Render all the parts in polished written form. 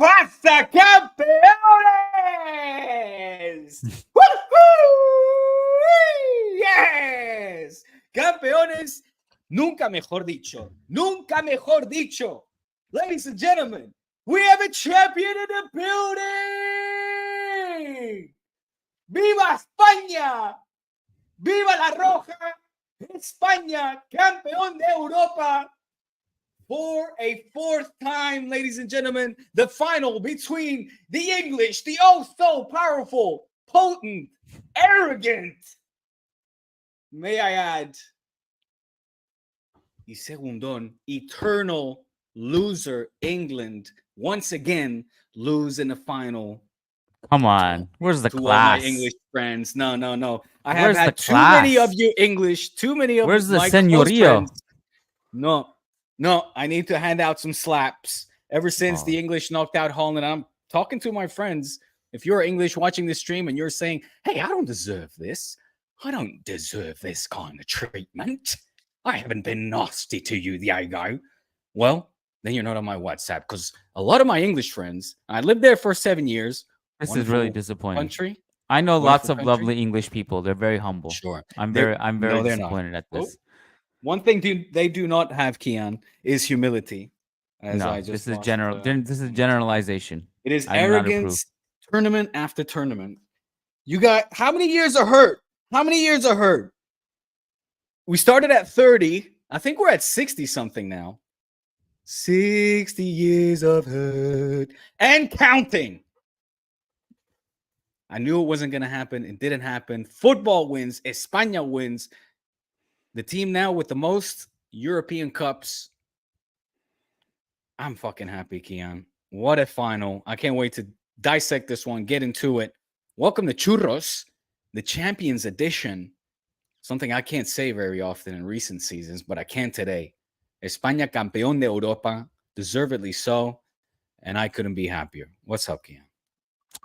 pasa, campeones? ¡Woo-hoo! Yes. Campeones, nunca mejor dicho. Nunca mejor dicho. Ladies and gentlemen, we have a champion in the building. ¡Viva España! ¡Viva la Roja! España, campeón de Europa. For a fourth time, ladies and gentlemen, the final between the English, the oh so powerful, potent, arrogant, may I add, y segundón, eternal loser England once again lose in the final. Come on, where's the to class? All my English friends. No. I have Where's had the too many class? of you English, too many of Where's the my close señorío? friends. No, I need to hand out some slaps. Ever since the English knocked out Holland, I'm talking to my friends. If you're English watching this stream and you're saying, hey, I don't deserve this. I don't deserve this kind of treatment. I haven't been nasty to you, Diego. Well, then you're not on my WhatsApp, because a lot of my English friends, I lived there for 7 years. This is really disappointing. Country. I know lots of lovely English people. They're very humble. Sure. I'm very disappointed at this. One thing they do not have, Kian, is humility. This is generalization. It is arrogance, tournament after tournament. You got how many years of hurt? We started at 30. I think we're at 60 something now. 60 years of hurt and counting. I knew it wasn't going to happen. It didn't happen. Football wins. España wins. The team now with the most European Cups. I'm fucking happy, Kian. What a final. I can't wait to dissect this one, get into it. Welcome to CHURROS, the Champions Edition. Something I can't say very often in recent seasons, but I can today. España campeón de Europa, deservedly so, and I couldn't be happier. What's up, Kian?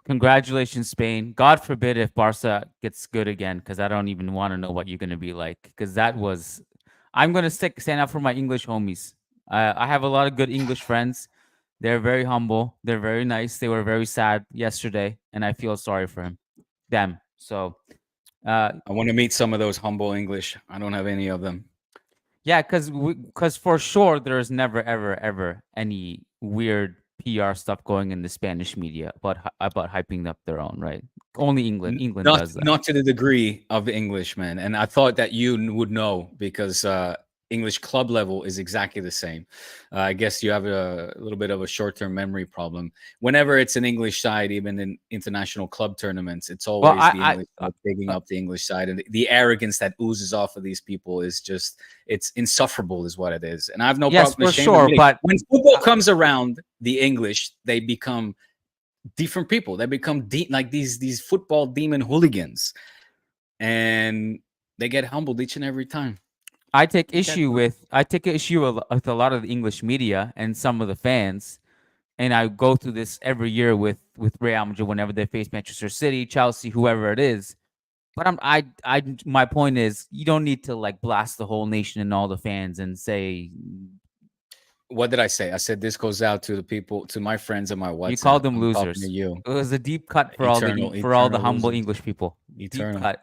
Congratulations, Spain. God forbid if Barca gets good again, because I don't even want to know what you're going to be like. Because I'm going to stand up for my English homies. I have a lot of good English friends. They're very humble. They're very nice. They were very sad yesterday, and I feel sorry for them. So I want to meet some of those humble English. I don't have any of them. Yeah, because for sure there's never ever any weird PR stuff going in the Spanish media about hyping up their own, right? Only England does that. Not to the degree of the English, man. And I thought that you would know, because English club level is exactly the same. I guess you have a little bit of a short-term memory problem. Whenever it's an English side, even in international club tournaments, it's always the English side digging up the English side. And the arrogance that oozes off of these people is just, it's insufferable is what it is. And I have no problem. Yes, for sure. But when football comes around, the English, they become different people. They become like these football demon hooligans. And they get humbled each and every time. I take issue with a lot of the English media and some of the fans, and I go through this every year with Real Madrid whenever they face Manchester City, Chelsea, whoever it is. But my point is, you don't need to like blast the whole nation and all the fans and say. What did I say? I said this goes out to the people, to my friends and my WhatsApp. You called them losers. To you. It was a deep cut for all the humble losers. English people. Eternal.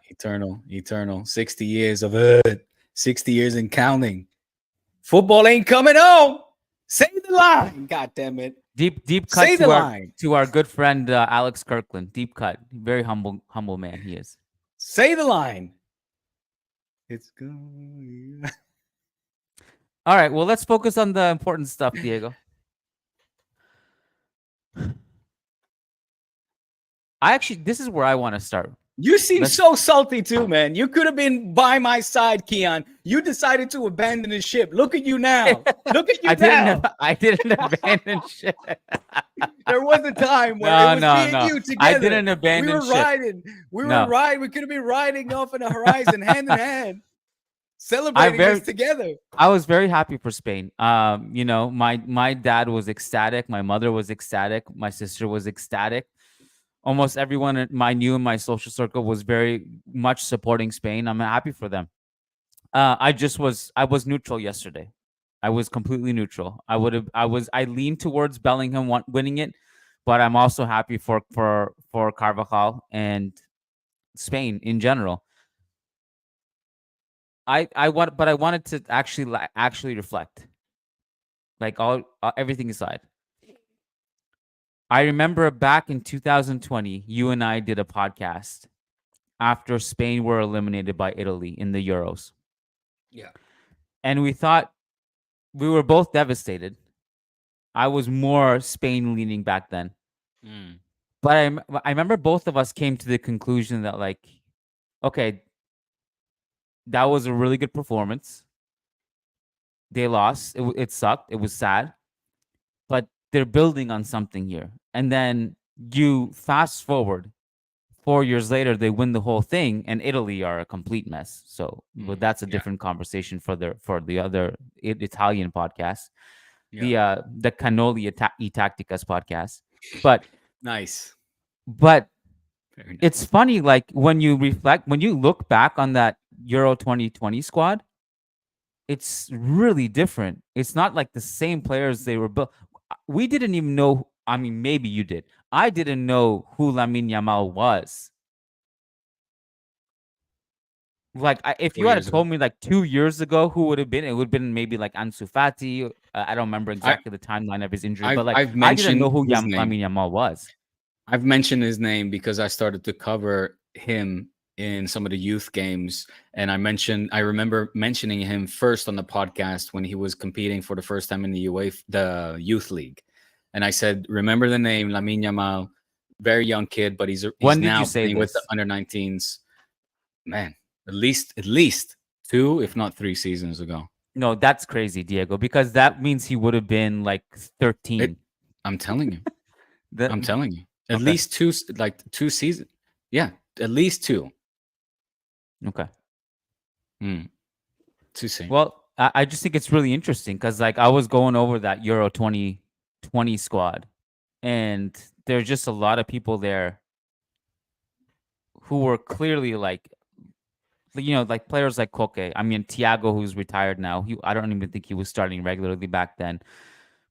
60 years of it. 60 years and counting. Football ain't coming home. Say the line. God damn it. Deep cut to our good friend Alex Kirkland. Deep cut. Very humble man he is. Say the line. It's going. All right. Well, let's focus on the important stuff, Diego. This is where I want to start. You seem so salty too, man. You could have been by my side, Kian. You decided to abandon the ship. Look at you now. Look at you now. I didn't abandon ship. There was a time where it was me and you together. I didn't abandon ship. We were riding. We could have been riding off in the horizon, hand in hand, celebrating this together. I was very happy for Spain. My dad was ecstatic. My mother was ecstatic. My sister was ecstatic. Almost everyone in my social circle was very much supporting Spain. I'm happy for them. I was neutral yesterday. I was completely neutral. I leaned towards Bellingham winning it, but I'm also happy for Carvajal and Spain in general. But I wanted to actually reflect, like all everything aside. I remember back in 2020, you and I did a podcast after Spain were eliminated by Italy in the Euros, Yeah. and we thought we were both devastated. I was more Spain leaning back then, Mm. but I remember both of us came to the conclusion that like, okay, that was a really good performance. They lost. It sucked. It was sad, but they're building on something here. And then you fast forward 4 years later, they win the whole thing, and Italy are a complete mess. So, but Mm. that's a Yeah. different conversation for the other Italian podcast, Yeah. the Cannoli e Tacticas podcast. But Nice. but Very it's nice. funny, like when you reflect, when you look back on that Euro 2020 squad, it's really different. It's not like the same players they were built. We didn't even know. I mean, maybe you did. I didn't know who Lamine Yamal was. Like, if Four you had years ago. told me like 2 years ago who would have been, it would have been maybe like Ansu Fati. I don't remember I exactly the timeline of his injury, but I've like I've I didn't know mentioned who his name. Lamine Yamal was. I've mentioned his name because I started to cover him in some of the youth games, and I remember mentioning him first on the podcast when he was competing for the first time in the UEFA, the youth league, and I said, "Remember the name Lamine Yamal, very young kid, but he's When did you now say playing with the this? under 19s. Man, at least two, if not three seasons ago. No, that's crazy, Diego, because that means he would have been like It, 13. I'm telling you, The, I'm telling you, at okay, least two, like 2 seasons. Yeah, at least two. okay. Hmm. Too soon. Well, I just think it's really interesting because like I was going over that Euro 2020 squad, and there's just a lot of people there who were clearly like, like players like Koke. I mean, Thiago, who's retired now. I don't even think he was starting regularly back then.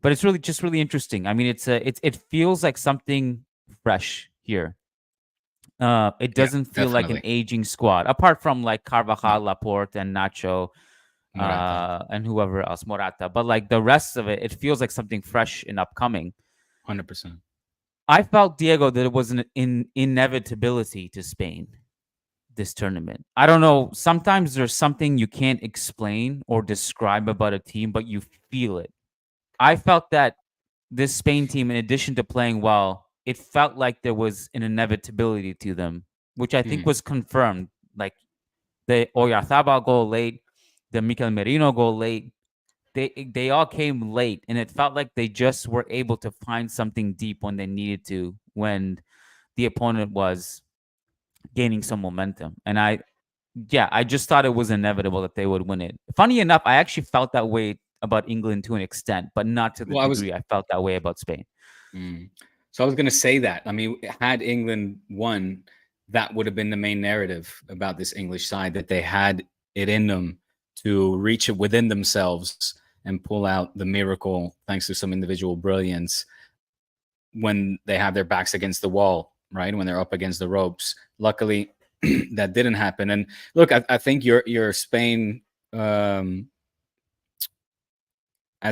But it's really just really interesting. I mean, it feels like something fresh here. It Yeah, doesn't feel like an definitely. aging squad, apart from like No, Carvajal, Laporte, and Nacho, Morata, and whoever else, Morata. But like the rest of it, it feels like something fresh and upcoming. 100%. I felt, Diego, that it was an inevitability to Spain this tournament. I don't know. Sometimes there's something you can't explain or describe about a team, but you feel it. I felt that this Spain team, in addition to playing well, it felt like there was an inevitability to them, which I think Mm, was confirmed. Like the Oyarzabal goal late, the Mikel Merino goal late, they all came late, and it felt like they just were able to find something deep when they needed to, when the opponent was gaining some momentum. And I just thought it was inevitable that they would win it. Funny enough, I actually felt that way about England to an extent, but not to the well, I was degree I felt that way about Spain. mm. So I was going to say that. I mean, had England won, that would have been the main narrative about this English side, that they had it in them to reach it within themselves and pull out the miracle thanks to some individual brilliance when they have their backs against the wall, right? When they're up against the ropes. Luckily, that didn't happen. And look, I think your Spain, as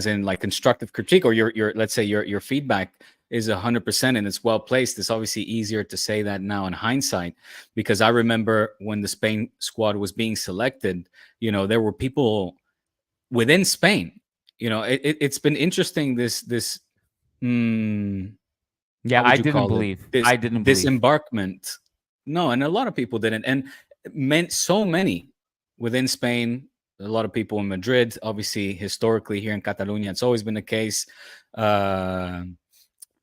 in like constructive critique, or your let's say your feedback is 100% and it's well placed. It's obviously easier to say that now in hindsight, because I remember when the Spain squad was being selected, there were people within Spain. It's been interesting, this Yeah, how would you call it, this I didn't believe. disembarkment. No, and a lot of people didn't, and it meant so many within Spain. A lot of people in Madrid, obviously, historically here in Catalonia, it's always been the case. uh,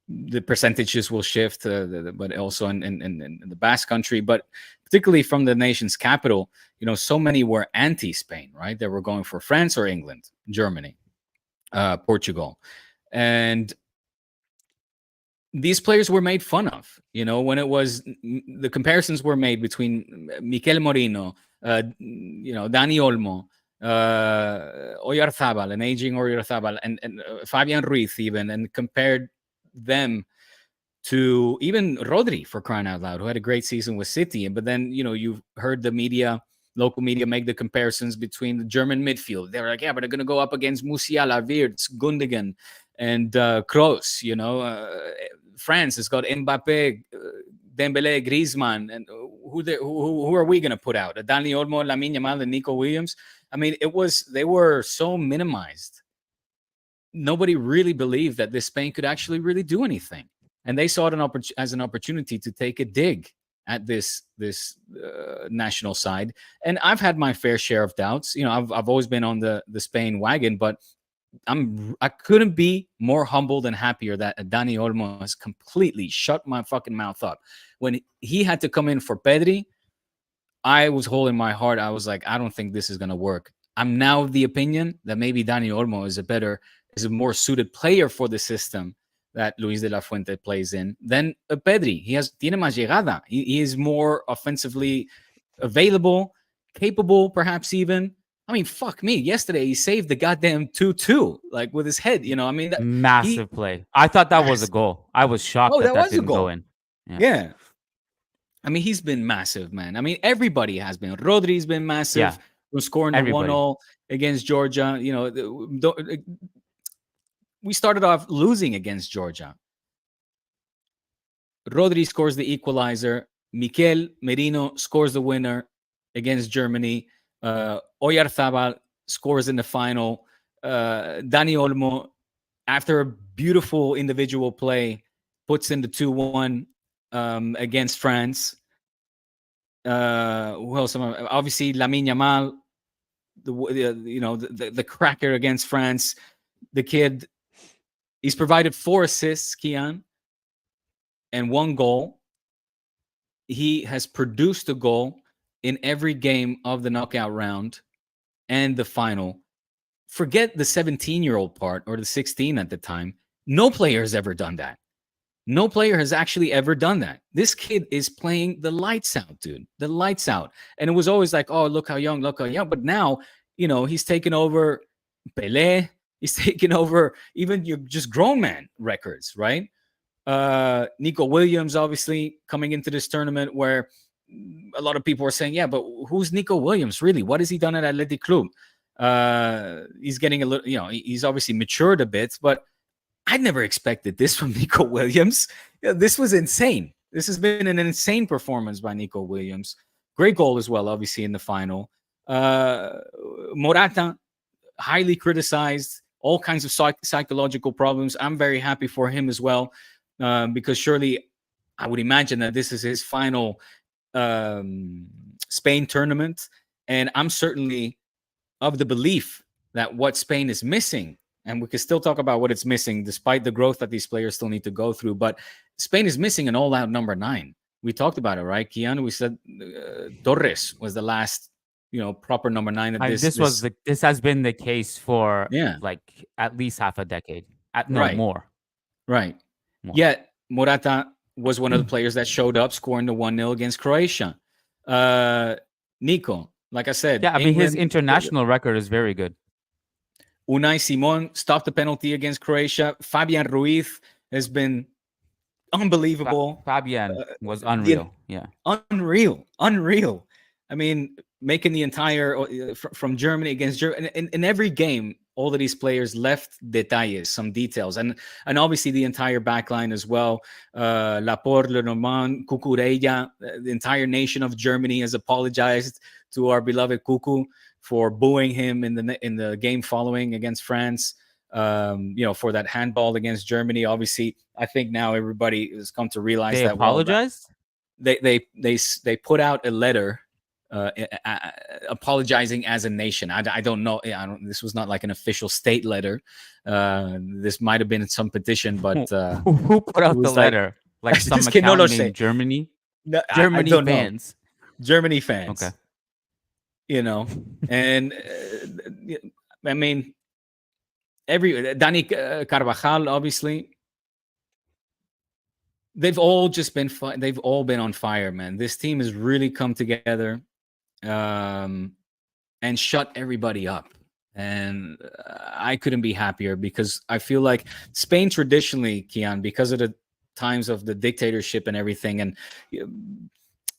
the percentages will shift, but also in the Basque country, but particularly from the nation's capital, so many were anti-Spain, right? They were going for France or England, Germany, Portugal, and these players were made fun of, when it was the comparisons were made between Mikel Morino, Dani Olmo, Oyarzabal, an aging Oyarzabal, and Fabian Ruiz even, and compared them to even Rodri, for crying out loud, who had a great season with City. But then, you've heard the media, local media, make the comparisons between the German midfield. They're like, yeah, but they're going to go up against Musiala, Wirtz, Gundogan, and Kroos. France has got Mbappe, Dembele, Griezmann, and who are we going to put out? Dani Olmo, Lamine Yamal, and Nico Williams. I mean, they were so minimized. Nobody really believed that this Spain could actually really do anything, and they saw it as an opportunity to take a dig at this national side. And I've had my fair share of doubts. I've always been on the Spain wagon, but I couldn't be more humbled and happier that Dani Olmo has completely shut my fucking mouth up. When he had to come in for Pedri, I was holding my heart. I was like, I don't think this is going to work. I'm now of the opinion that maybe Dani Olmo is a more suited player for the system that Luis de la Fuente plays in than Pedri. Tiene más llegada. He is more offensively available, capable, perhaps even. I mean, fuck me. Yesterday, he saved the goddamn 2-2, like with his head. Massive play. I thought that was a goal. I was shocked that was didn't a goal. Go in. Yeah. I mean, he's been massive, man. I mean, everybody has been. Rodri's been massive. From scoring the 1-0 against Georgia. We started off losing against Georgia. Rodri scores the equalizer. Mikel Merino scores the winner against Germany. Oyarzabal scores in the final. Dani Olmo, after a beautiful individual play, puts in the 2-1 against France. Who else? Obviously, Lamine Yamal, the cracker against France. The kid, he's provided 4 assists, Kian, and 1 goal. He has produced a goal in every game of the knockout round and the final. Forget the 17-year-old part or the 16 at the time. No player has ever done that. No player has actually ever done that. This kid is playing the lights out, dude. The lights out. And it was always like, oh, look how young, look how young. But now, he's taken over Pelé. He's taken over even your just grown man records, right? Nico Williams, obviously, coming into this tournament where a lot of people are saying, yeah, but who's Nico Williams, really? What has he done at Athletic Club? He's getting a little, he's obviously matured a bit, but I never expected this from Nico Williams. This was insane. This has been an insane performance by Nico Williams. Great goal as well, obviously, in the final. Morata, highly criticized, all kinds of psychological problems. I'm very happy for him as well, because surely I would imagine that this is his final Spain tournament. And I'm certainly of the belief that what Spain is missing, and we can still talk about what it's missing despite the growth that these players still need to go through, but Spain is missing an all-out number 9. We talked about it, right, Kian? We said Torres was the last, proper number 9. This has been the case for like at least half a decade. More. Right. More. Yet Morata was one of the players that showed up, scoring the 1-0 against Croatia. Nico, like I said, England, his international record is very good. Unai Simon stopped the penalty against Croatia. Fabian Ruiz has been unbelievable. Fabian was unreal. Unreal. I mean, making the entire from Germany against Germany in every game. All of these players left detalles, some details, and obviously the entire backline as well. Laporte, Lenormand, Cucurella, the entire nation of Germany has apologized to our beloved Cucu for booing him in the game following against France. For that handball against Germany. Obviously, I think now everybody has come to realize they that apologized. They put out a letter. Apologizing as a nation. I don't know. This was not like an official state letter. This might have been some petition, but who put out the letter? Like some account in Germany? No, Germany fans. Know. Germany fans. Okay. And I mean, Dani Carvajal, obviously. They've all been on fire, man. This team has really come together. And shut everybody up. And I couldn't be happier because I feel like Spain traditionally, Kian, because of the times of the dictatorship and everything, and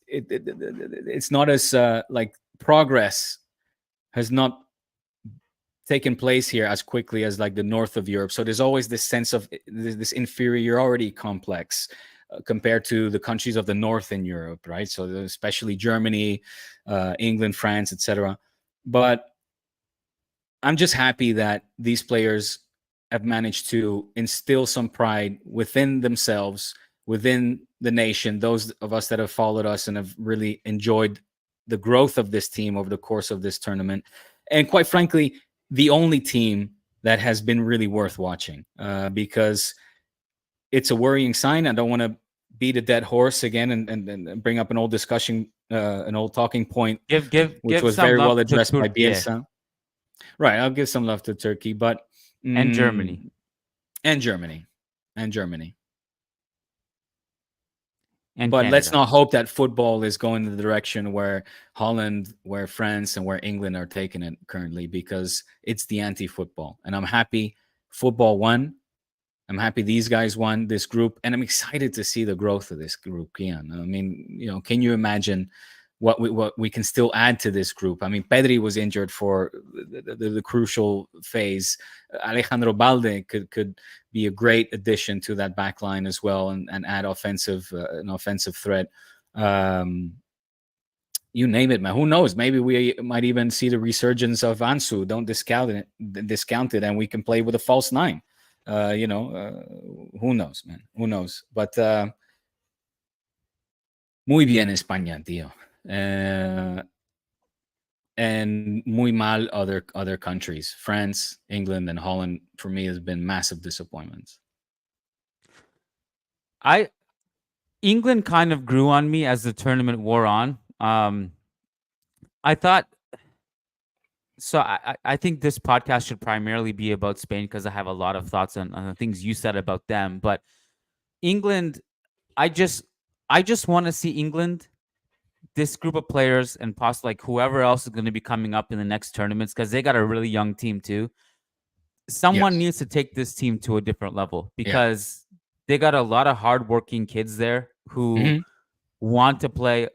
it's not as like progress has not taken place here as quickly as like the north of Europe. So there's always this sense of this inferiority complex compared to the countries of the north in Europe, right? So especially Germany, England, France, etc. But I'm just happy that these players have managed to instill some pride within themselves, within the nation, those of us that have followed us and have really enjoyed the growth of this team over the course of this tournament. And quite frankly, the only team that has been really worth watching, because it's a worrying sign. I don't want to beat a dead horse again and bring up an old discussion, an old talking point, which Give was some very well love to addressed by Turkey Bielsa. Right, I'll give some love to Turkey, but and Germany. and Germany, and Germany. And But let's Canada. not hope that football is going in the direction where Holland, where France, and where England are taking it currently, because it's the anti-football. And I'm happy football won. I'm happy these guys won this group, and I'm excited to see the growth of this group, Kian. I mean, can you imagine what we can still add to this group? I mean, Pedri was injured for the crucial phase. Alejandro Balde could be a great addition to that back line as well, and add an offensive threat. You name it, man. Who knows? Maybe we might even see the resurgence of Ansu. Don't discount it, and we can play with a false nine. Who knows, man? Who knows? But muy bien España, tío. And muy mal other countries. France, England, and Holland, for me, has been massive disappointments. England kind of grew on me as the tournament wore on. I thought so. I think this podcast should primarily be about Spain because I have a lot of thoughts on the things you said about them. But England, I just want to see England, this group of players, and possibly like whoever else is going to be coming up in the next tournaments, because they got a really young team too. Someone needs to take this team to a different level, because they got a lot of hardworking kids there who want to play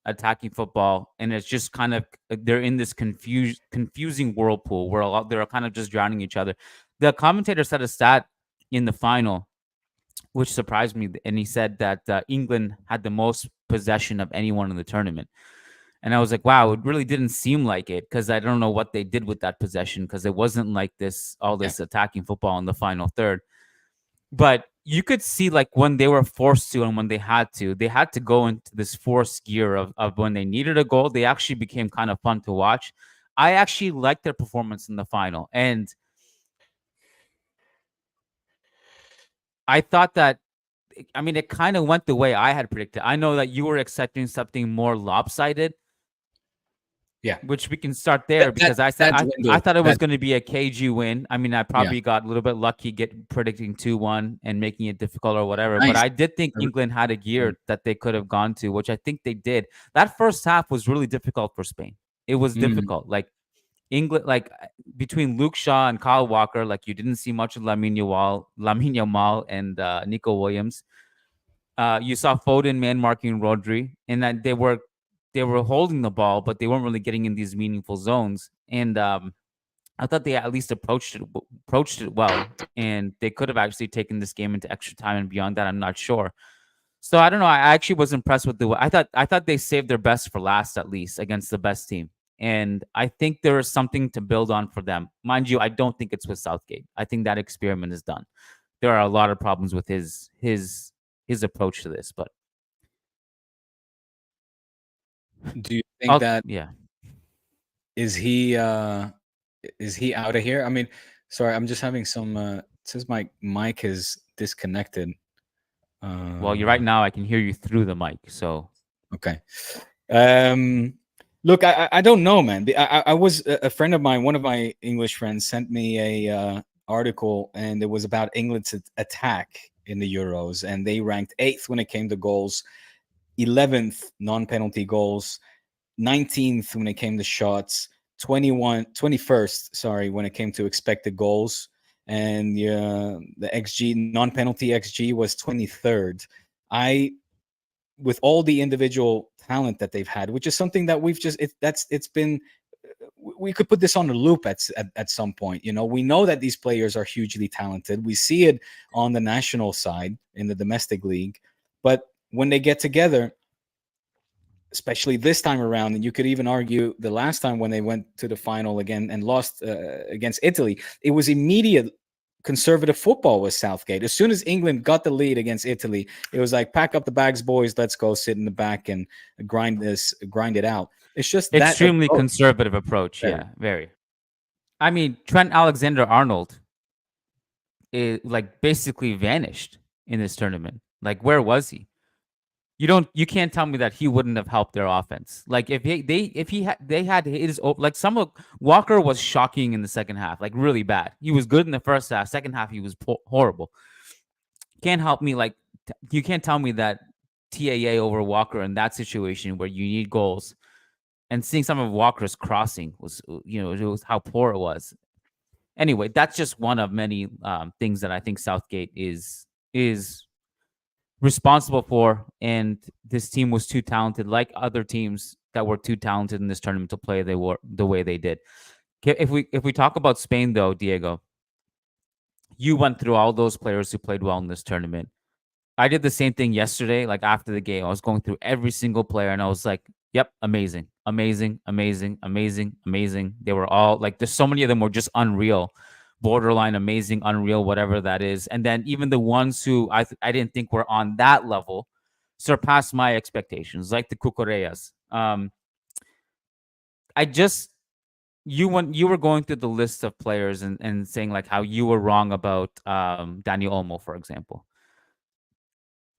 attacking football, and it's just kind of they're in this confusing whirlpool where they're kind of just drowning each other. The commentator said a stat in the final which surprised me, and he said that England had the most possession of anyone in the tournament. And I was like, wow, it really didn't seem like it, because I don't know what they did with that possession, because it wasn't like this attacking football in the final third. But you could see, like, when they were forced to and when they had to go into this forced gear of when they needed a goal. They actually became kind of fun to watch. I actually liked their performance in the final. And I thought that, I mean, it kind of went the way I had predicted. I know that you were expecting something more lopsided. Yeah. Which we can start there, because I thought it was going to be a KG win. I mean, I probably got a little bit lucky predicting 2-1 and making it difficult or whatever. Nice. But I did think England had a gear that they could have gone to, which I think they did. That first half was really difficult for Spain. It was difficult. Like, England, like, between Luke Shaw and Kyle Walker, like, you didn't see much of Lamine Yamal and Nico Williams. You saw Foden man marking Rodri, and that they were holding the ball, but they weren't really getting in these meaningful zones. And I thought they at least approached it well, and they could have actually taken this game into extra time and beyond that. I'm not sure. So I don't know. I actually was impressed with I thought they saved their best for last, at least against the best team. And I think there is something to build on for them. Mind you, I don't think it's with Southgate. I think that experiment is done. There are a lot of problems with his approach to this, but do you think that is he out of here? I mean, sorry, I'm just having some it says my mic is disconnected. Well, you're right now. I can hear you through the mic, so okay. Look, I don't know, man. I was a friend of mine, one of my English friends sent me a article, and it was about England's attack in the Euros, and they ranked 8th when it came to goals, 11th non-penalty goals, 19th when it came to shots, 21st when it came to expected goals, and the XG non-penalty XG was 23rd. I with all the individual talent that they've had, which is something that we've just it's been we could put this on a loop at some point. You know, we know that these players are hugely talented. We see it on the national side in the domestic league, but when they get together, especially this time around, and you could even argue the last time when they went to the final again and lost against Italy, it was immediate conservative football with Southgate. As soon as England got the lead against Italy, it was like, pack up the bags, boys, let's go sit in the back and grind it out. It's just that Extremely approach. conservative approach. Very. Yeah, very. I mean, Trent Alexander-Arnold is like basically vanished in this tournament. Like, where was he? You can't tell me that he wouldn't have helped their offense. Like they had his like some of Walker was shocking in the second half, like really bad. He was good in the first half. Second half he was horrible. Can't help me like you can't tell me that TAA over Walker in that situation where you need goals, and seeing some of Walker's crossing was it was how poor it was. Anyway, that's just one of many things that I think Southgate is responsible for, and this team was too talented, like other teams that were too talented in this tournament to play the way they did. If we talk about Spain though, Diego, you went through all those players who played well in this tournament. I did the same thing yesterday. Like after the game, I was going through every single player, and I was like, "Yep, amazing, amazing, amazing, amazing, amazing." They were all like, there's so many of them were just unreal, borderline amazing, unreal, whatever that is. And then even the ones who I didn't think were on that level surpassed my expectations, like the Cucureas. I just when you were going through the list of players and saying like how you were wrong about Daniel Olmo, for example,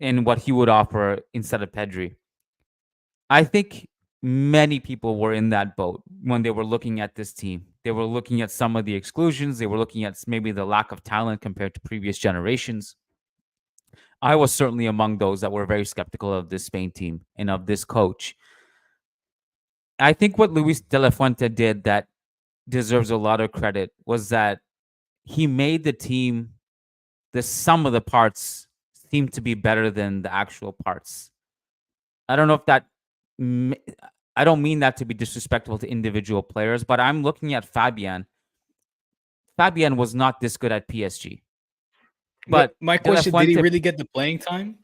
and what he would offer instead of Pedri. I think many people were in that boat when they were looking at this team. They were looking at some of the exclusions. They were looking at maybe the lack of talent compared to previous generations. I was certainly among those that were very skeptical of this Spain team and of this coach. I think what Luis de la Fuente did that deserves a lot of credit was that he made the team, the sum of the parts seem to be better than the actual parts. I don't know if that I don't mean that to be disrespectful to individual players, but I'm looking at Fabian. Fabian was not this good at PSG. But my question, did he really get the playing time?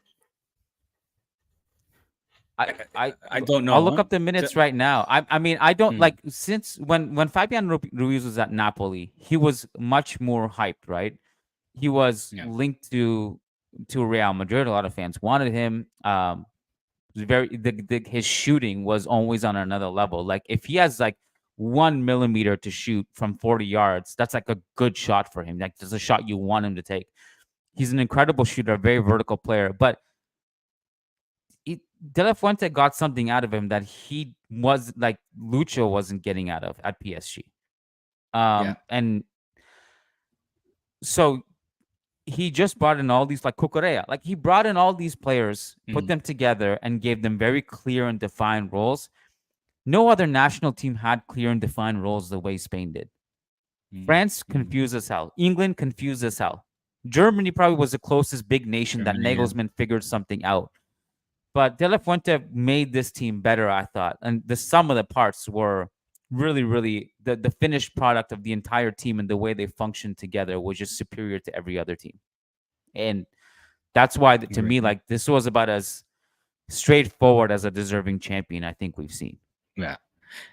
I don't know. I'll look up the minutes right now. I mean, I don't like since when Fabian Ruiz was at Napoli, he was much more hyped, right? He was linked to Real Madrid. A lot of fans wanted him. His shooting was always on another level. Like if he has like 1 millimeter to shoot from 40 yards, that's like a good shot for him. Like there's a shot you want him to take. He's an incredible shooter, a very vertical player, but De La Fuente got something out of him that he was like Lucho wasn't getting out of at PSG. And so he just brought in all these like Cucurella. Like he brought in all these players, put them together, and gave them very clear and defined roles. No other national team had clear and defined roles the way Spain did. France confused as hell. England confused as hell. Germany probably was the closest big nation that Nagelsmann figured something out. But De La Fuente made this team better, I thought. And the sum of the parts were really, really the finished product of the entire team and the way they functioned together was just superior to every other team. And that's why, to me, like this was about as straightforward as a deserving champion I think we've seen. Yeah.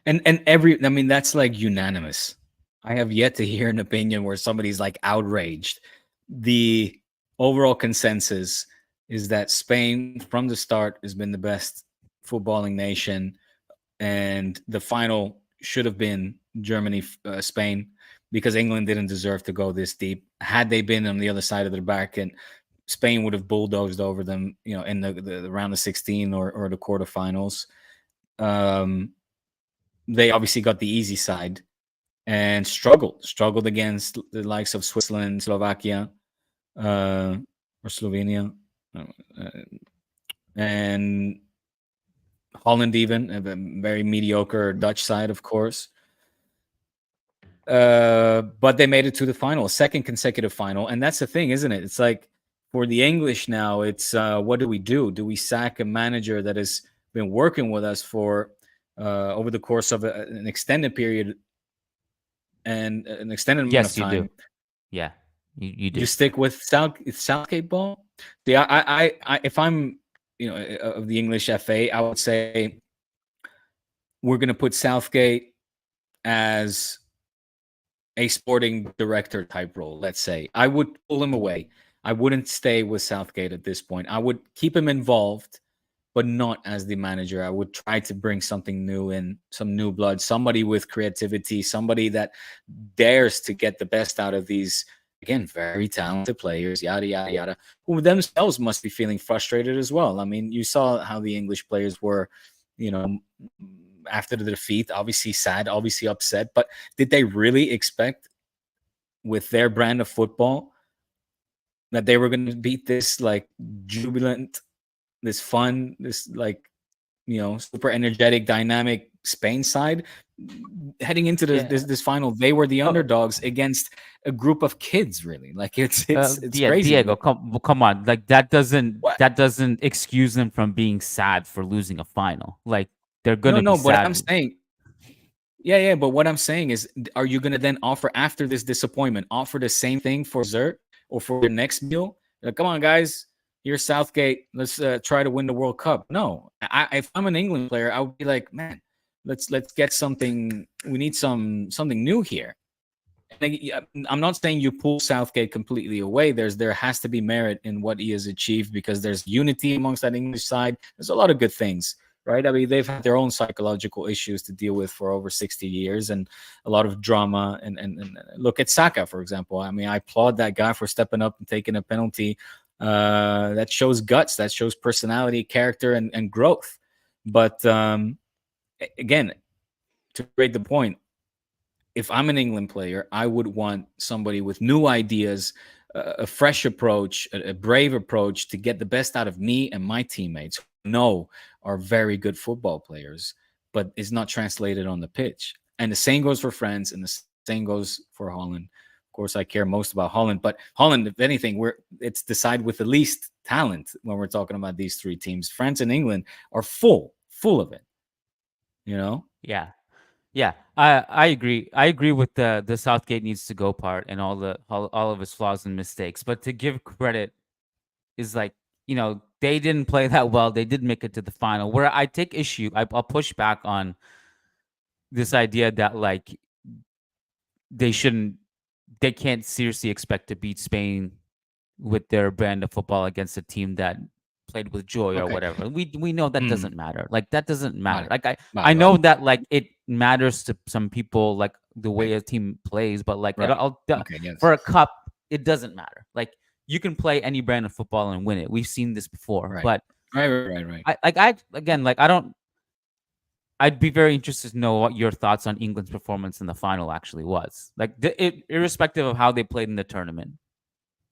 And I mean, that's like unanimous. I have yet to hear an opinion where somebody's like outraged. The overall consensus is that Spain from the start has been the best footballing nation, and the final should have been Germany, Spain, because England didn't deserve to go this deep. Had they been on the other side of their back, and Spain would have bulldozed over them, in the round of 16 or the quarterfinals. They obviously got the easy side and struggled against the likes of Switzerland, Slovakia, or Slovenia, and Holland, even a very mediocre Dutch side, of course. But they made it to the final, second consecutive final. And that's the thing, isn't it? It's like for the English now, it's what do we do? Do we sack a manager that has been working with us for over the course of an extended period and an extended amount of Yes, you do. time? Yeah, you You do. stick with Southgate ball? See, if I'm, of the English FA, I would say we're going to put Southgate as a sporting director type role, let's say. I would pull him away. I wouldn't stay with Southgate at this point. I would keep him involved, but not as the manager. I would try to bring something new in, some new blood, somebody with creativity, somebody that dares to get the best out of these, again, very talented players, yada, yada, yada, who themselves must be feeling frustrated as well. I mean, you saw how the English players were, you know, after the defeat, obviously sad, obviously upset, but did they really expect with their brand of football that they were going to beat this like jubilant, this fun, this like, super energetic, dynamic Spain side heading into Yeah. this final? They were the Oh, underdogs against a group of kids, really. Like it's yeah, crazy. Diego, come on. Like What? that doesn't excuse them from being sad for losing a final. Like they're No, gonna be no, but I'm sad. saying, yeah, yeah, but what I'm saying is, are you gonna then offer after this disappointment, offer the same thing for dessert or for your next meal? Like, come on, guys, here's Southgate. Let's try to win the World Cup. No, if I'm an England player, I would be like, man, let's get something. We need something new here. And I'm not saying you pull Southgate completely away. There has to be merit in what he has achieved because there's unity amongst that English side. There's a lot of good things, right? I mean, they've had their own psychological issues to deal with for over 60 years and a lot of drama. And look at Saka, for example. I mean, I applaud that guy for stepping up and taking a penalty. That shows guts, that shows personality, character, and growth. But again, to create the point, if I'm an England player, I would want somebody with new ideas, a fresh approach, a brave approach to get the best out of me and my teammates who know are very good football players, but is not translated on the pitch. And the same goes for France, and the same goes for Holland. Of course, I care most about Holland, but Holland, if anything, it's the side with the least talent when we're talking about these three teams. France and England are full of it. You know? Yeah. Yeah, I agree. I agree with the Southgate needs to go part and all of his flaws and mistakes. But to give credit is like, they didn't play that well. They did make it to the final. Where I take issue, I'll push back on this idea that like they shouldn't, they can't seriously expect to beat Spain with their brand of football against a team that played with joy or Okay. whatever. We know that doesn't matter. Like that doesn't matter. Vale. Like I Vale, know vale. that like it matters to some people like the way Right. a team plays, but like Right. Okay. Yes. for a cup it doesn't matter. Like you can play any brand of football and win it. We've seen this before, Right. but Right. I again like I don't. I'd be very interested to know what your thoughts on England's performance in the final actually was. Like irrespective of how they played in the tournament.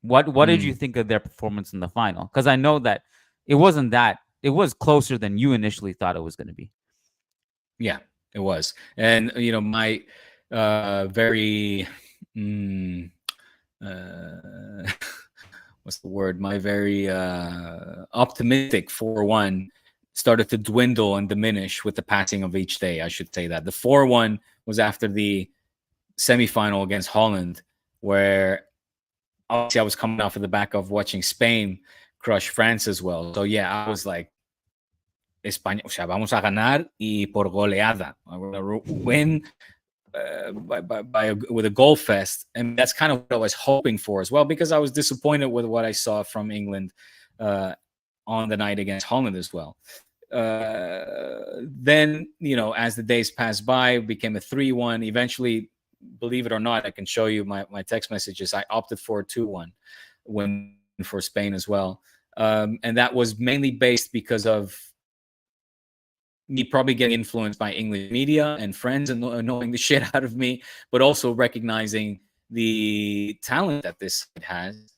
What did you Mm. think of their performance in the final? Because I know that it wasn't that it was closer than you initially thought it was going to be. Yeah, it was. And my very mm, uh, what's the word? My very optimistic 4-1 started to dwindle and diminish with the passing of each day. I should say that the 4-1 was after the semifinal against Holland, where obviously I was coming off of the back of watching Spain crush France as well. So yeah, I was like, España, o sea, vamos a ganar y por goleada. We're going to win with a goal fest. And that's kind of what I was hoping for as well, because I was disappointed with what I saw from England on the night against Holland as well. Then, as the days passed by, it became a 3-1. Eventually, believe it or not, I can show you my text messages. I opted for a 2-1 win for Spain as well. And that was mainly based because of me probably getting influenced by English media and friends annoying the shit out of me, but also recognizing the talent that this side has,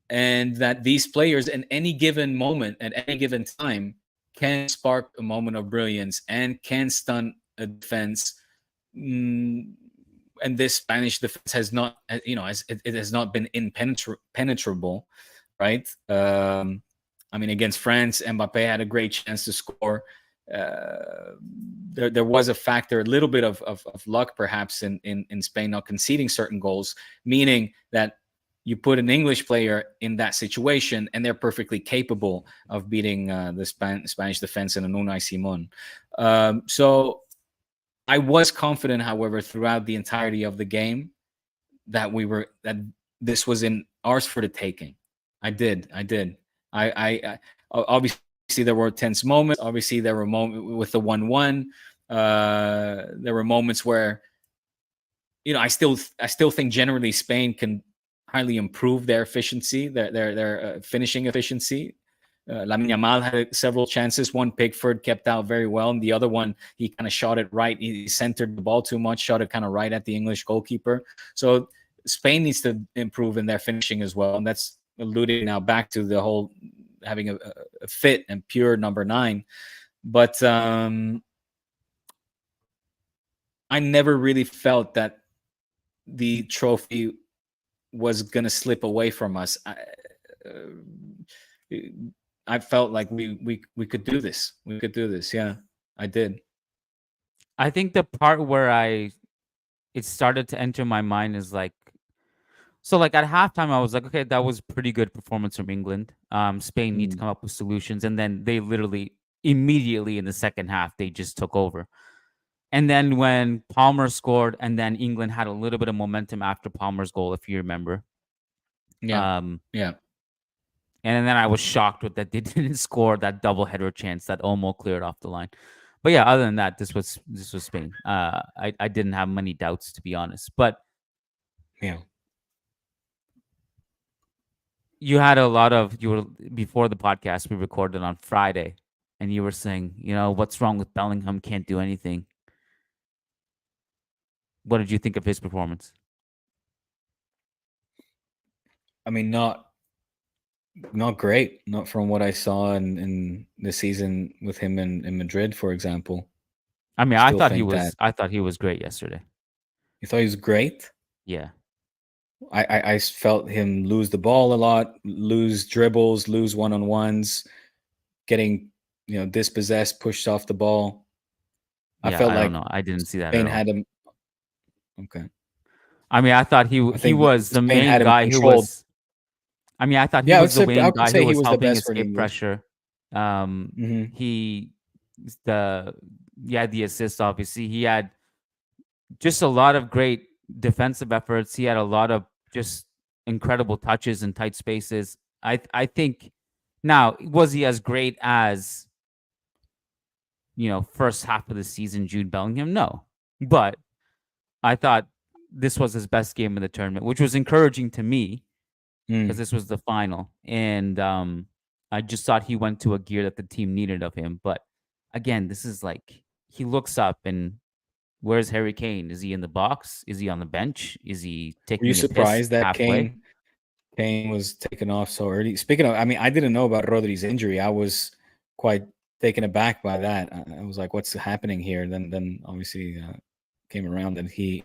and that these players in any given moment at any given time can spark a moment of brilliance and can stun a defense and this Spanish defense has not, it has not been impenetrable, right? I mean, against France, Mbappe had a great chance to score. There was a factor, a little bit of luck, perhaps, in Spain not conceding certain goals, meaning that you put an English player in that situation, and they're perfectly capable of beating the Spanish defense and an Unai Simon. So I was confident, however, throughout the entirety of the game that this was in ours for the taking. I did. I obviously there were tense moments. Obviously there were moments with the 1-1. There were moments where, I still think generally Spain can highly improve their efficiency, their finishing efficiency. Lamine Yamal had several chances. One Pickford kept out very well, and the other one he kind of shot it right. He centered the ball too much, shot it kind of right at the English goalkeeper. So Spain needs to improve in their finishing as well, and that's alluding now back to the whole having a fit and pure number 9. But I never really felt that the trophy was going to slip away from us. I felt like we could do this. We could do this. Yeah, I did. I think the part where it started to enter my mind is like, so like at halftime, I was like, okay, that was pretty good performance from England. Spain need to come up with solutions, and then they literally immediately in the second half they just took over. And then when Palmer scored, and then England had a little bit of momentum after Palmer's goal, if you remember. Yeah. Yeah. And then I was shocked with that they didn't score that double header chance that Olmo cleared off the line. But yeah, other than that, this was Spain. I didn't have many doubts, to be honest. But yeah, you were before the podcast we recorded on Friday, and you were saying, what's wrong with Bellingham? Can't do anything. What did you think of his performance? I mean, not great. Not from what I saw in the season with him in Madrid, for example. I mean, I thought he was great yesterday. You thought he was great? Yeah. I felt him lose the ball a lot, lose dribbles, lose one-on-ones, getting dispossessed, pushed off the ball. I felt like, don't know. I didn't see that. Spain had him. Okay. I mean, I thought he was the main guy who was. I mean, I thought he was the main guy who was helping escape pressure. He had the assist. Obviously, he had just a lot of great defensive efforts. He had a lot of just incredible touches in tight spaces. I think. Now, was he as great as first half of the season Jude Bellingham? No, but I thought this was his best game of the tournament, which was encouraging to me because this was the final, and I just thought he went to a gear that the team needed of him. But again, this is like he looks up and where's Harry Kane? Is he in the box? Is he on the bench? Is he taking? Were you surprised that Kane was taken off so early? Speaking of, I mean, I didn't know about Rodri's injury. I was quite taken aback by that. I was like, "What's happening here?" Then obviously came around and he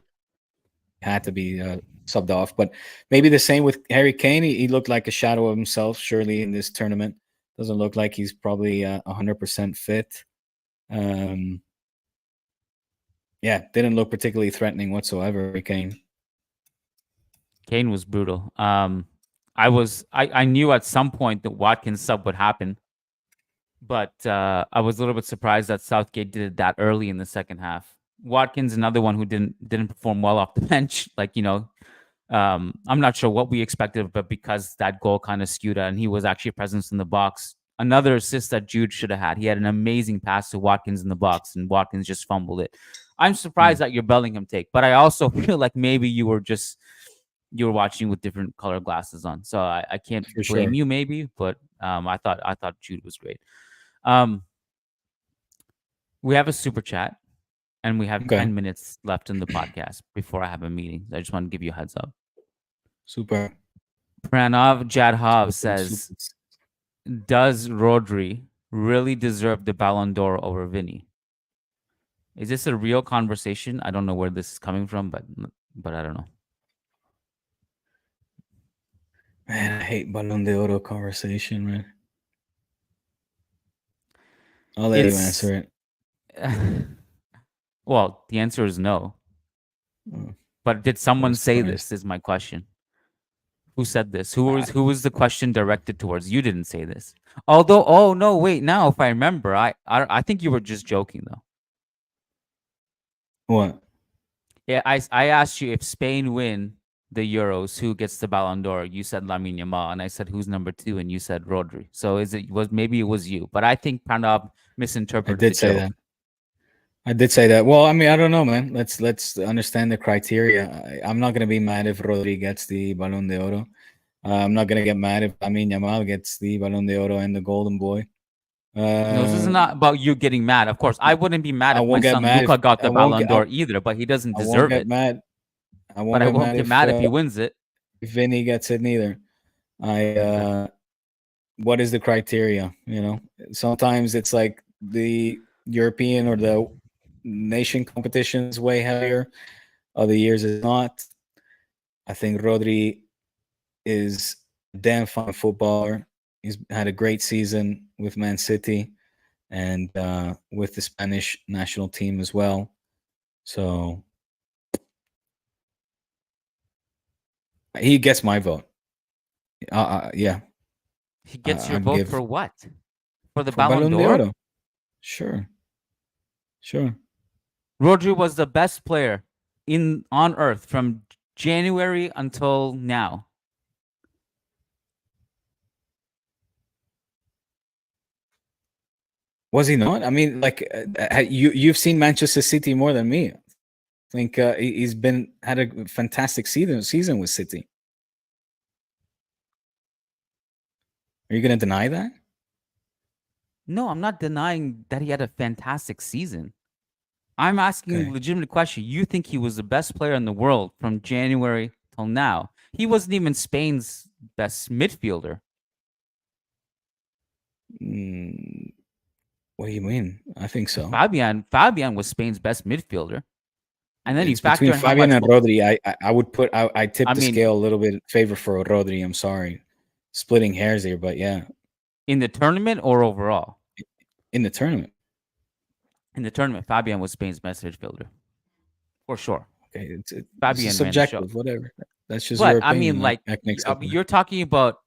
had to be subbed off. But maybe the same with Harry Kane. He looked like a shadow of himself. Surely in this tournament, doesn't look like he's probably 100% fit. Yeah, didn't look particularly threatening whatsoever. Kane was brutal. I knew at some point that Watkins sub would happen, but I was a little bit surprised that Southgate did it that early in the second half. Watkins, another one who didn't perform well off the bench. I'm not sure what we expected, but because that goal kind of skewed it, and he was actually a presence in the box. Another assist that Jude should have had. He had an amazing pass to Watkins in the box, and Watkins just fumbled it. I'm surprised at your Bellingham take, but I also feel like maybe you were watching with different color glasses on, so I can't blame you, maybe. But I thought Jude was great. We have a super chat, and we have 10 minutes left in the podcast before I have a meeting. I just want to give you a heads up. Super. Pranav Jadhav says, does Rodri really deserve the Ballon d'Or over Vinny? Is this a real conversation? I don't know where this is coming from, but but I don't know. Man, I hate Ballon d'Oro conversation, man. I'll let you It's answer it. well, the answer is no. Oh, But did I someone was say surprised. this? Is my question. Who said this? I, Who was the question directed towards? You didn't say this. Although, oh no, wait. Now, if I remember, I think you were just joking though. what? Yeah, I asked you if Spain win the Euros, who gets the Ballon d'Or? You said Lamine Yamal, and I said who's number two, and you said Rodri. So maybe it was you, but I think Pranav I misinterpreted the did say that. joke. I did say that. Well, I mean, I don't know, man. Let's understand the criteria. I'm not gonna be mad if Rodri gets the Ballon d'Oro. I'm not gonna get mad if Lamine Yamal gets the Ballon d'Oro and the Golden Boy. No, this is Uh, not about you getting mad. Of course, I wouldn't be mad I if my won't get son mad if Luca got I the won't Ballon get d'Or either, but he doesn't I won't deserve get it. mad. I But won't I get won't mad get mad if he if wins it. Vinny gets it neither. I Okay. what is the criteria? You know, sometimes it's like the European or the nation competition is way heavier. Other years it's not. I think Rodri is a damn fine footballer. He's had a great season with Man City and with the Spanish national team as well. So he gets my vote. Yeah, He gets your I'd vote give for what? For the for Ballon Ballon d'Or? d'Oro. Sure, sure. Rodri was the best player in on earth from January until now. Was he not? I mean, like you've seen Manchester City more than me. I think he's been had a fantastic season with City. Are you going to deny that? No, I'm not denying that he had a fantastic season. I'm asking a Okay. legitimate question. You think he was the best player in the world from January till now? He wasn't even Spain's best midfielder. Mm, what do you mean? I think so. Fabian was Spain's best midfielder. And then you It's between factor in how Fabian much and Rodri. I would put I tip I the mean, scale a little bit in favor for Rodri. I'm sorry, splitting hairs here, but yeah, in the tournament or overall. in the tournament. In the tournament, Fabian was Spain's best midfielder. For sure. Okay, it's Fabian ran the show. subjective. Whatever. That's just your But I mean, opinion. like, I can accept that. you're talking about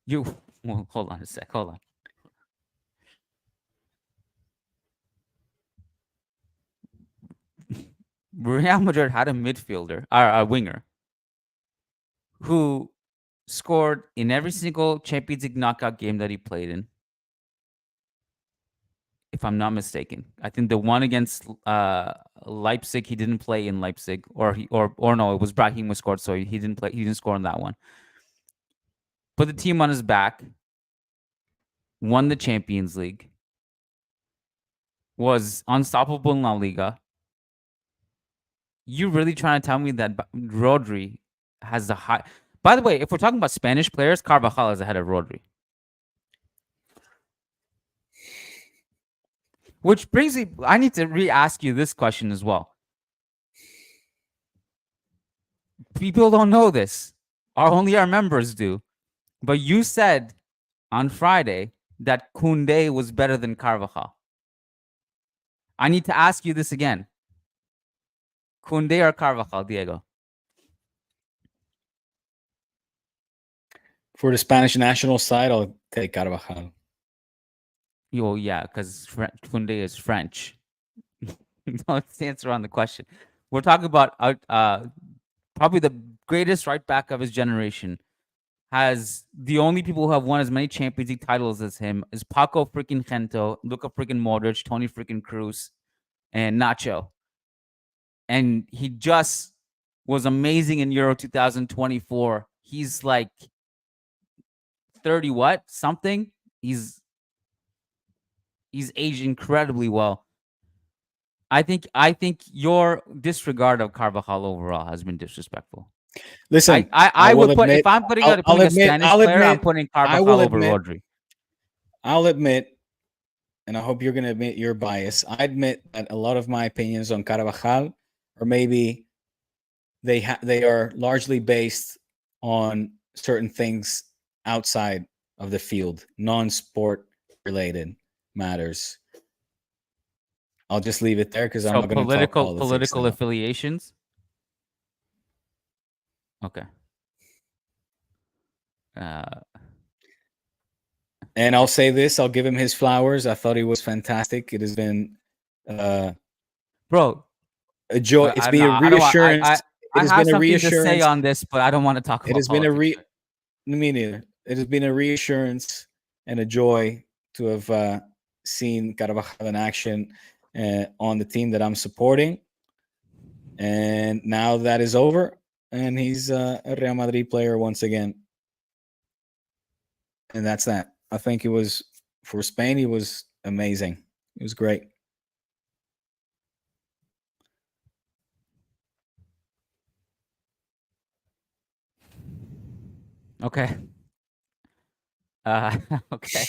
you. Well, hold on a sec. Hold on. Real Madrid had a midfielder, or a winger, who scored in every single Champions League knockout game that he played in. If I'm not mistaken, I think the one against Leipzig, he didn't play in Leipzig, or no, it was Brahim who scored, so he didn't play. He didn't score in that one. Put the team on his back, won the Champions League, was unstoppable in La Liga. You really trying to tell me that Rodri has the high? By the way, if we're talking about Spanish players, Carvajal is ahead of Rodri. Which brings me, I need to re-ask you this question as well. People don't know this. Only our members do. But you said on Friday that Koundé was better than Carvajal. I need to ask you this again. Koundé or Carvajal, Diego? For the Spanish national side, I'll take Carvajal. Oh, yeah, because Koundé is French. That's the answer on the question. We're talking about probably the greatest right back of his generation. Has the only people who have won as many Champions League titles as him is Paco freaking Gento, Luka freaking Modric, Tony freaking Cruz, and Nacho. And he just was amazing in Euro 2024. He's like 30 what? Something. He's aged incredibly well. I think your disregard of Carvajal overall has been disrespectful. Listen, I will would put, if admit. I'm putting a Spanish I'll player, I'm admit. putting I Carvajal will over admit. Rodri. I'll admit, and I hope you're going to admit your bias. I admit that a lot of my opinions on Carvajal are maybe they are largely based on certain things outside of the field, non-sport related matters. I'll just leave it there because I'm So not going to talk politics political now. affiliations. Okay. Uh, And I'll say this: I'll give him his flowers. I thought he was fantastic. It has been uh, bro, a joy. It's I don't been know. a I don't want. reassurance. It I has have been a something to say reassurance. on this, but I don't want to talk It about has been a politics. me neither. It has been a reassurance and a joy to have seen Carvajal in action on the team that I'm supporting. And now that is over, and he's a Real Madrid player once again. And that's that. I think it was for Spain. He was amazing. It was great. Okay. Okay.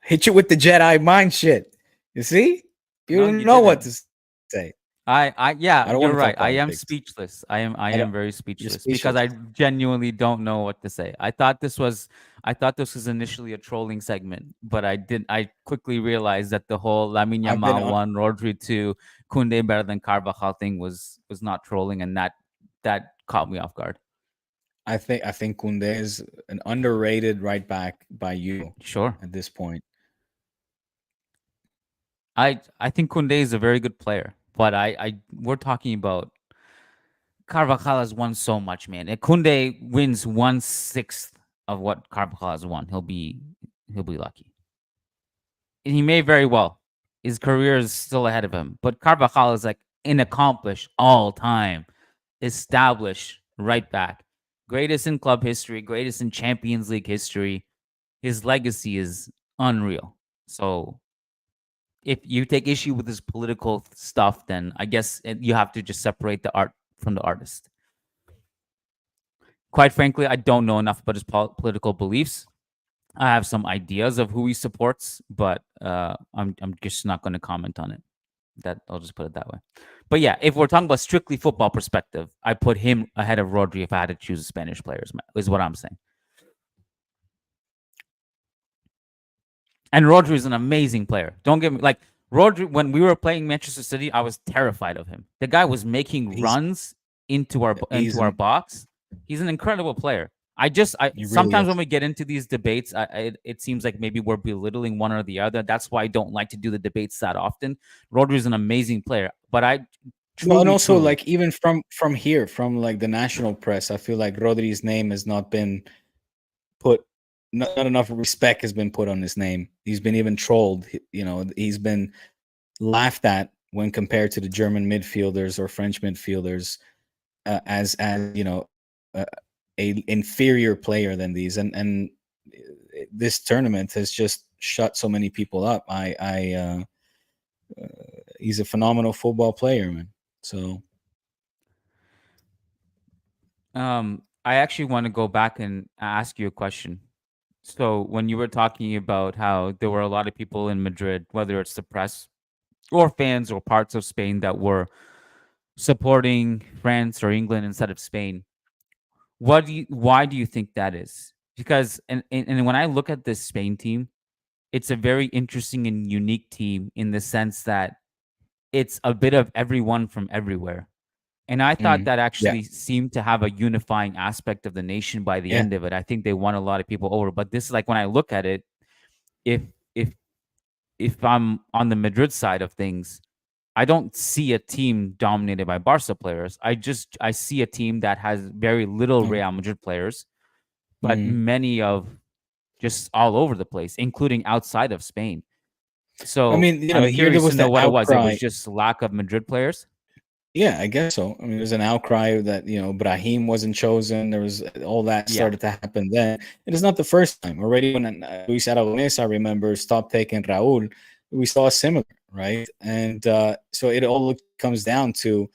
Hit you with the Jedi mind shit. You see? You No, don't you know what didn't. to say. Yeah, I don't you're want to right. talk I am politics. speechless. I I don't. am very You're speechless because speechless. I genuinely don't know what to say. I thought this was initially a trolling segment, but I quickly realized that the whole Lamine I've been Yamal on. 1, Rodri 2, Kunde better than Carvajal thing was not trolling, and that caught me off guard. I think Kunde is an underrated right back by you Sure. at this point. I think Kunde is a very good player, but I we're talking about Carvajal has won so much, man. If Kunde wins 1/6 of what Carvajal has won, he'll be lucky. And he may very well. His career is still ahead of him, but Carvajal is like an accomplished all time, established right back, greatest in club history, greatest in Champions League history. His legacy is unreal. So if you take issue with his political stuff, then I guess you have to just separate the art from the artist. Quite frankly, I don't know enough about his political beliefs. I have some ideas of who he supports, but I'm just not going to comment on it. That I'll just put it that way. But yeah, if we're talking about strictly football perspective, I put him ahead of Rodri if I had to choose a Spanish players. Is what I'm saying. And Rodri is an amazing player. Don't get me like Rodri. When we were playing Manchester City, I was terrified of him. The guy was making He's runs into our he's into our an box. He's an incredible player. I he really sometimes when is. we get into these debates, it seems like maybe we're belittling one or the other. That's why I don't like to do the debates that often. Rodri is an amazing player, but I No, and truly, also truly, like even from here, from like the national press, I feel like Rodri's name has not been put. Not enough respect has been put on his name. He's been even trolled. You know, he's been laughed at when compared to the German midfielders or French midfielders as uh, a inferior player than these. And this tournament has just shut so many people up. He's a phenomenal football player, man. So I actually want to go back and ask you a question. So when you were talking about how there were a lot of people in Madrid, whether it's the press or fans or parts of Spain that were supporting France or England instead of Spain, why do you think that is? Because and when I look at this Spain team, it's a very interesting and unique team in the sense that it's a bit of everyone from everywhere. And I thought that yeah, actually seemed to have a unifying aspect of the nation by the yeah. end of it. I think they won a lot of people over. But this is like when I look at it, if if if I'm on the Madrid side of things, I don't see a team dominated by Barca players. I see a team that has very little Okay. Real Madrid players, but Mm. many of just all over the place, including outside of Spain. I So mean, I'm here there curious to was know that what it was. It was outcry. just lack of Madrid players. Yeah, I guess so. I mean, there's an outcry that Brahim wasn't chosen. There was all that Yeah. started to happen then. It is not the first time. Already when Luis Aragonés, I remember, stopped taking Raúl, we saw a similar, right? And so it all comes down to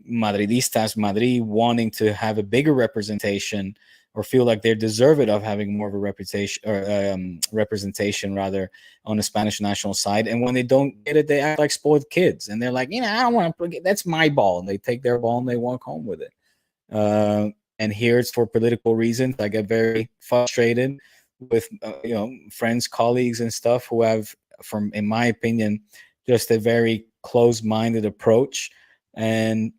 Madridistas, Madrid wanting to have a bigger representation or feel like they're deserved of having more of a reputation or representation rather on the Spanish national side. And when they don't get it, they act like spoiled kids, and they're like, I don't want to. That's my ball, and they take their ball and they walk home with it. And here it's for political reasons. I get very frustrated with friends, colleagues, and stuff who have, from in my opinion, just a very closed-minded approach. And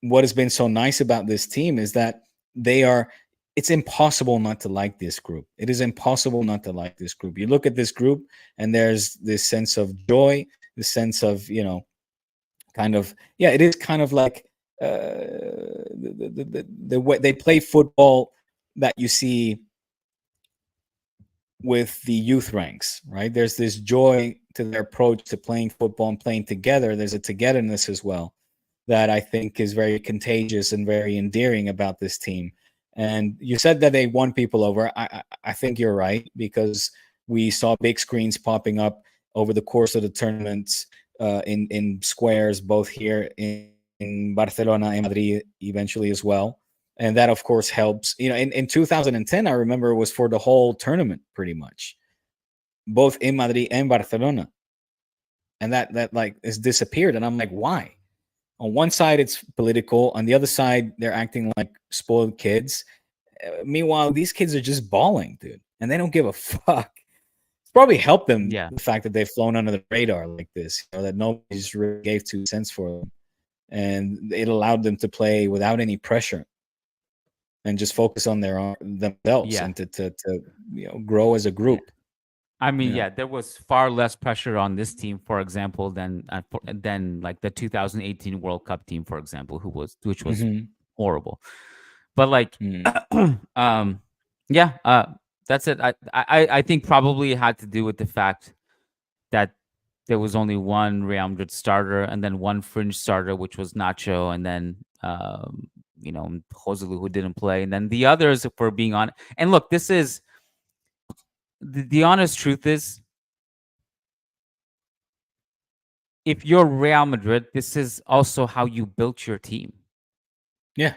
what has been so nice about this team is that they are. It's impossible not to like this group. It is impossible not to like this group. You look at this group, and there's this sense of joy, this sense of kind of, yeah, it is kind of like the way they play football that you see with the youth ranks, right? There's this joy to their approach to playing football and playing together. There's a togetherness as well that I think is very contagious and very endearing about this team. And you said that they won people over. I think you're right, because we saw big screens popping up over the course of the tournament in squares, both here in Barcelona and Madrid eventually as well. And that, of course, helps. In 2010, I remember it was for the whole tournament pretty much, both in Madrid and Barcelona. And that like has disappeared. And I'm like, why? On one side, it's political. On the other side, they're acting like spoiled kids. Meanwhile, these kids are just balling, dude, and they don't give a fuck. It's probably helped them, Yeah. the fact that they've flown under the radar like this, that nobody just really gave 2 cents for them, and it allowed them to play without any pressure and just focus on themselves Yeah. and to grow as a group. I mean, You know? yeah, there was far less pressure on this team, for example, than like the 2018 World Cup team, for example, which was Mhm. horrible. But like, Mm. yeah, that's it. I think probably it had to do with the fact that there was only one Real Madrid starter and then one fringe starter, which was Nacho, and then Joselu, who didn't play, and then the others, for being on. And look, this is the honest truth is, if you're Real Madrid, this is also how you built your team. Yeah,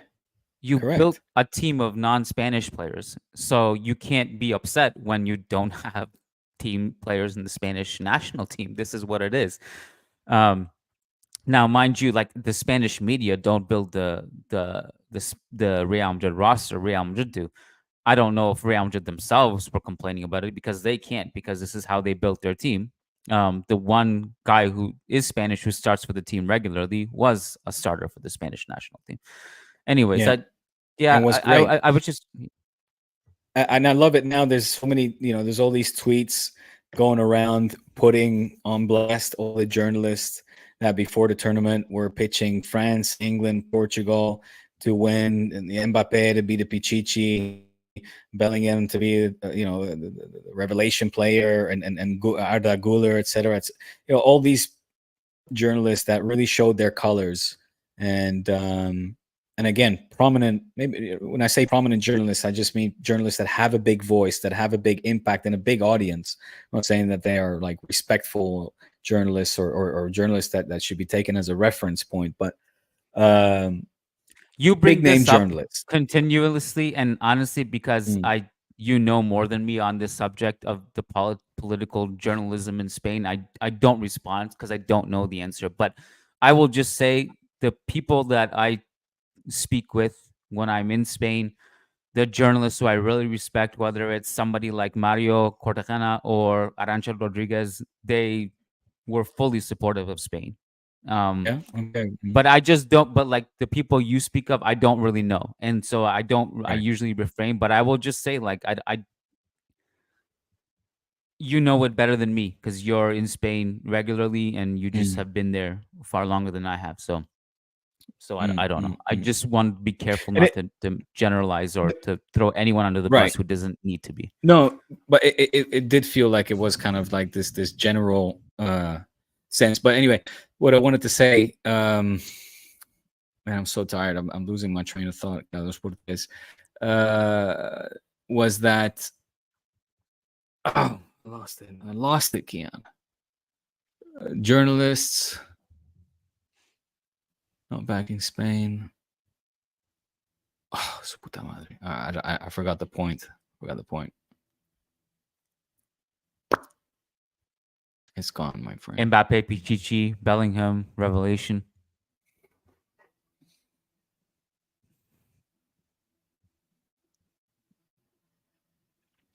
You built correct. a team of non-Spanish players, so you can't be upset when you don't have team players in the Spanish national team. This is what it is. Now, mind you, like, the Spanish media don't build the Real Madrid roster. Real Madrid do. I don't know if Real Madrid themselves were complaining about it, because they can't, because this is how they built their team. The one guy who is Spanish, who starts for the team regularly, was a starter for the Spanish national team. Anyways, Yeah, and was great. I was just, And I love it now. There's so many, there's all these tweets going around putting on blast all the journalists that before the tournament were pitching France, England, Portugal to win, and the Mbappe to be the Pichichi, Bellingham to be, the revelation player, and Arda Güler, etc. It's all these journalists that really showed their colors, and again, prominent. Maybe when I say prominent journalists, I just mean journalists that have a big voice, that have a big impact and a big audience. I'm not saying that they are like respectful journalists or journalists that should be taken as a reference point, but um, you big bring name this up journalists. continuously and honestly, because Mm, you know more than me on this subject of the political journalism in Spain. I don't respond because I don't know the answer, but I will just say the people that I speak with when I'm in Spain, the journalists who I really respect, whether it's somebody like Mario Cortagena or Arancha Rodriguez, they were fully supportive of Spain. Um, yeah. Okay. but I just don't. But like the people you speak of, I don't really know, and so I don't. I Right. usually refrain. But I will just say, like, you know it better than me because you're in Spain regularly and you just Mm, have been there far longer than I have. So I mm, don't know. mm, I mm. just want to be careful And not to generalize or to throw anyone under the right. bus who doesn't need to be. No, but it did feel like it was kind of like this general sense. But anyway, what I wanted to say, man, I'm so tired. I'm losing my train of thought. Carlos Cortez, uh, was that I lost it. I lost it, Kian. Journalists not backing Spain. Oh, su puta madre. I forgot the point. Forgot the point. It's gone, my friend. Mbappe, Pichichi, Bellingham, revelation.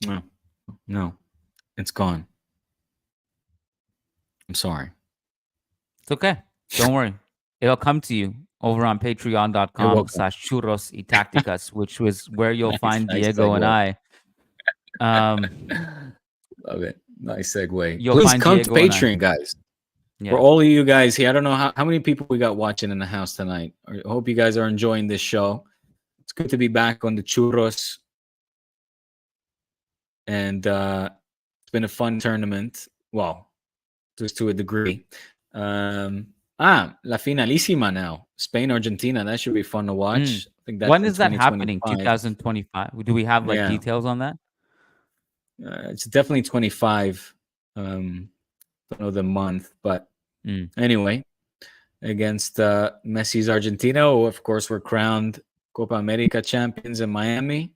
No, no, it's gone. I'm sorry. It's okay. Don't worry. It'll come to you over on You're welcome. patreon.com/churros y tacticas, which was where you'll find Nice Diego and segue. I. Love it. Nice segue. You'll Please find come to Diego and I. Patreon, guys. For Yeah. all of you guys here, I don't know how many people we got watching in the house tonight. I hope you guys are enjoying this show. It's good to be back on the churros. And it's been a fun tournament. Well, just to a degree. La finalísima now. Spain, Argentina. That should be fun to watch. I think that's When in is that happening? 2025. 2025. Do we have like Yeah. details on that? It's definitely 25. Don't know the month, but anyway, against Messi's Argentina, who of course were crowned Copa America champions in Miami.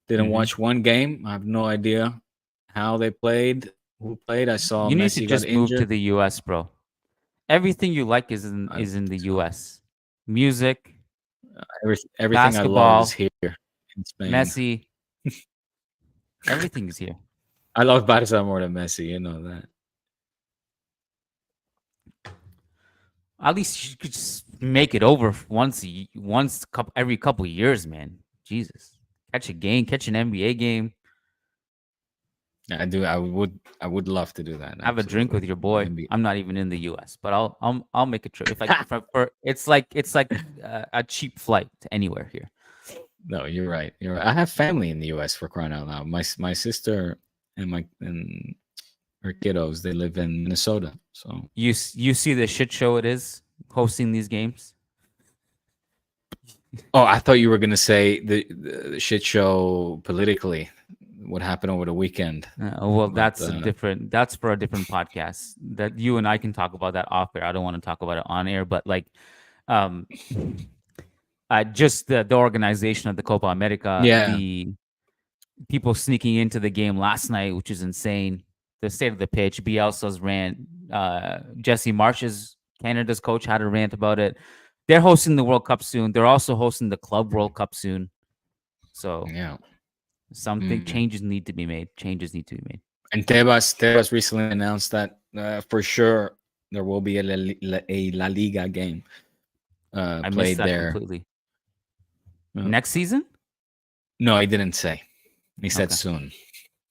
Didn't watch one game. I have no idea how they played, who played. I saw You need Messi to got just move to injured. the US, bro. Everything you like is in the US. Music, Everything I love basketball, is here in Spain. Messi. Everything is here. I love Barca more than Messi. You know that. At least you could just make it over every couple of years, man. Jesus, catch a game, catch an NBA game. I do. I would love to do that. Have a drink with your boy. NBA. I'm not even in the U.S., but I'll make a trip. It's like a cheap flight to anywhere here. No, you're right. You're right. I have family in the U.S. for crying out loud. My sister and her kiddos, they live in Minnesota. So you see the shit show it is hosting these games. Oh, I thought you were gonna say the shit show politically. What happened over the weekend? Well, that's that's for a different podcast that you and I can talk about that off air. I don't want to talk about it on air, but like, just the organization of the Copa America, the people sneaking into the game last night, which is insane. The state of the pitch, Bielsa's rant, Jesse Marsh's Canada's coach had a rant about it. They're hosting the World Cup soon. They're also hosting the Club World Cup soon. So yeah. Changes need to be made. Changes need to be made. And Tebas recently announced that for sure there will be a La Liga game I played missed that there completely. Next season? No, he didn't say. He said soon.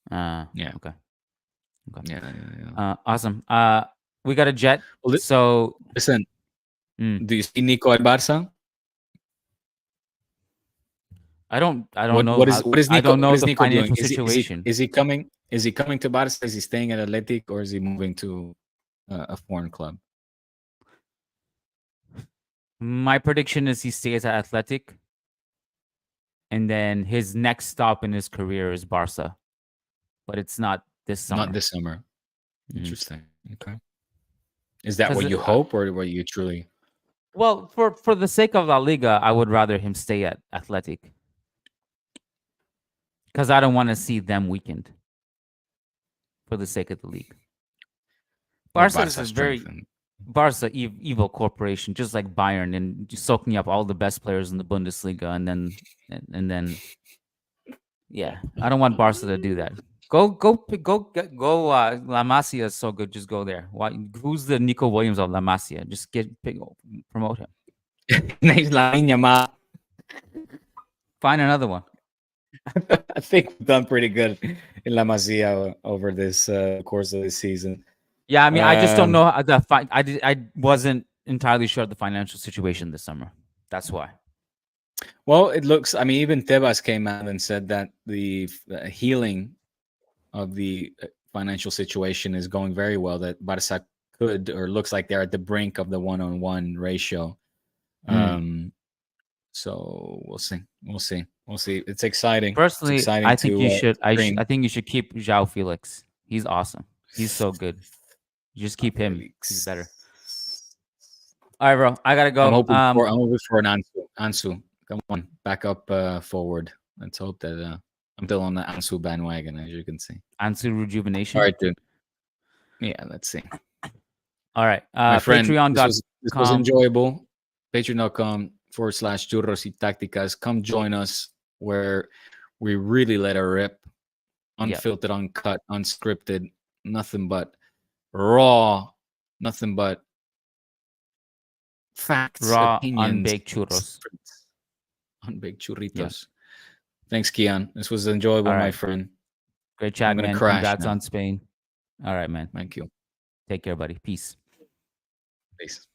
Yeah. Okay. Yeah. Awesome. We got a jet. Well, so listen, do you see Nico at Barca? I don't know. What is Nico? I don't know the Nico financial doing? situation. Is he coming? Is he coming to Barca? Is he staying at Athletic, or is he moving to a foreign club? My prediction is he stays at Athletic, and then his next stop in his career is Barca, but it's not this summer. Not this summer. Interesting. Okay. Is that what you hope, or what you truly? Well, for the sake of La Liga, I would rather him stay at Athletic. Because I don't want to see them weakened for the sake of the league. Barca is a very evil corporation, just like Bayern, and just soaking up all the best players in the Bundesliga, and then, yeah, I don't want Barca to do that. Go. La Masia is so good. Just go there. Who's the Nico Williams of La Masia? Just promote him. Find another one. I think we've done pretty good in La Masia over this course of this season. Yeah, I mean, I just don't know I wasn't entirely sure of the financial situation this summer. That's why. Well, it looks. I mean, even Tebas came out and said that the healing of the financial situation is going very well. That Barca could, or looks like they're at the brink of the 1-on-1 ratio. So we'll see. It's exciting. Personally, it's exciting I think you should. I think you should keep João Felix. He's awesome. He's so good. You just keep him. He's better. All right, bro. I gotta go. I'm hoping for an Ansu. Come on, back up forward. Let's hope that I'm still on the Ansu bandwagon, as you can see. Ansu rejuvenation. All right, dude. Yeah, let's see. All right. My friend, Patreon.com. this was enjoyable. Patreon.com/churros y tácticas. Come join us where we really let her rip. Unfiltered, uncut, unscripted. Nothing but raw. Nothing but facts, Raw, opinions. unbaked churros. Unbaked churritos. Thanks, Kian. This was enjoyable, All my right. friend. Great chat, gonna man. crash Congrats now. on Spain. All right, man. Thank you. Take care, buddy. Peace. Peace.